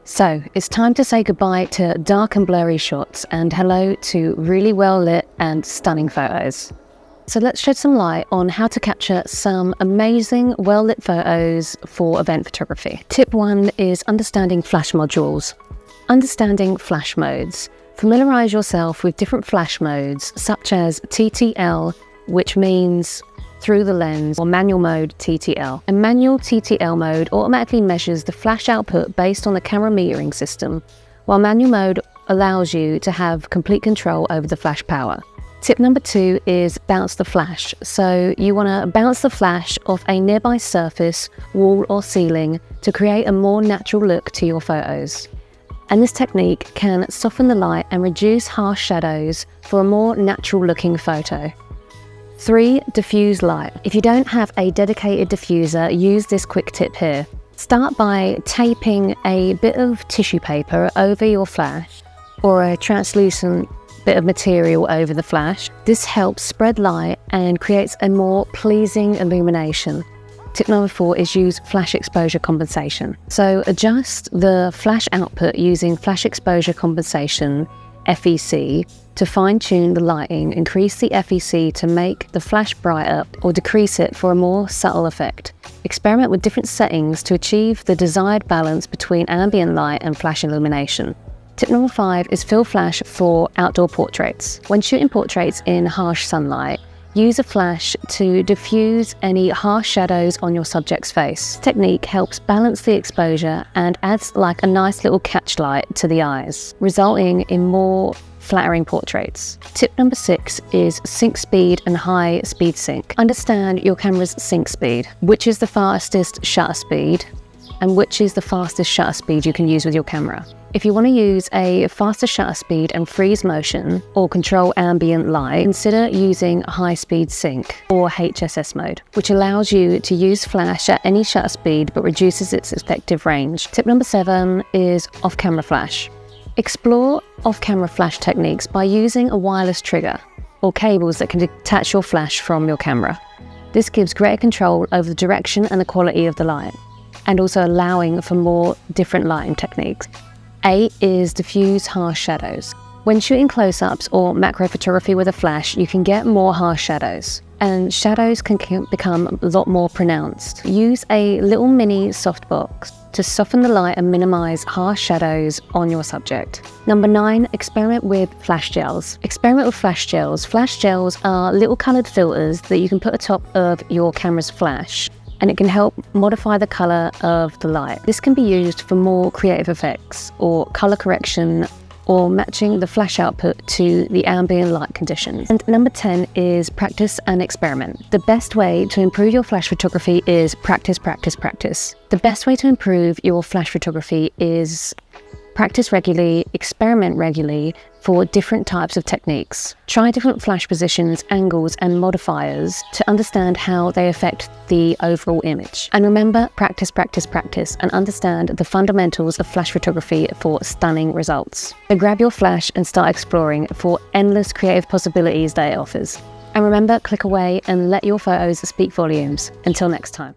So it's time to say goodbye to dark and blurry shots and hello to really well lit and stunning photos. So let's shed some light on how to capture some amazing well lit photos for event photography. Tip 1 is understanding flash modules. Understanding flash modes. Familiarize yourself with different flash modes such as TTL, which means through the lens, or manual mode TTL. A manual TTL mode automatically measures the flash output based on the camera metering system, while manual mode allows you to have complete control over the flash power. Tip number 2 is bounce the flash. So you want to bounce the flash off a nearby surface, wall or ceiling to create a more natural look to your photos. And this technique can soften the light and reduce harsh shadows for a more natural looking photo. 3. Diffuse light. If you don't have a dedicated diffuser, use this quick tip here. Start by taping a bit of tissue paper over your flash or a translucent bit of material over the flash. This helps spread light and creates a more pleasing illumination. Tip number 4 is use flash exposure compensation. So adjust the flash output using flash exposure compensation, FEC, to fine-tune the lighting. Increase the FEC to make the flash brighter or decrease it for a more subtle effect. Experiment with different settings to achieve the desired balance between ambient light and flash illumination. Tip number 5 is fill flash for outdoor portraits. When shooting portraits in harsh sunlight, use a flash to diffuse any harsh shadows on your subject's face. This technique helps balance the exposure and adds like a nice little catch light to the eyes, resulting in more flattering portraits. Tip number 6 is sync speed and high speed sync. Understand your camera's sync speed, which is the fastest shutter speed and which is the fastest shutter speed you can use with your camera. If you want to use a faster shutter speed and freeze motion or control ambient light, consider using high speed sync or HSS mode, which allows you to use flash at any shutter speed but reduces its effective range. Tip number 7 is off-camera flash. Explore off-camera flash techniques by using a wireless trigger or cables that can detach your flash from your camera. This gives greater control over the direction and the quality of the light, and also allowing for more different lighting techniques. 8 is diffuse harsh shadows. When shooting close-ups or macro photography with a flash, you can get more harsh shadows, and shadows can become a lot more pronounced. Use a little mini softbox to soften the light and minimize harsh shadows on your subject. Number 9, experiment with flash gels. Experiment with flash gels. Flash gels are little colored filters that you can put atop of your camera's flash, and it can help modify the color of the light. This can be used for more creative effects or color correction or matching the flash output to the ambient light conditions. And number 10 is practice and experiment. The best way to improve your flash photography is practice, practice, practice. The best way to improve your flash photography is practice regularly, experiment regularly for different types of techniques. Try different flash positions, angles, and modifiers to understand how they affect the overall image. And remember, practice, practice, practice, and understand the fundamentals of flash photography for stunning results. So grab your flash and start exploring for endless creative possibilities that it offers. And remember, click away and let your photos speak volumes. Until next time.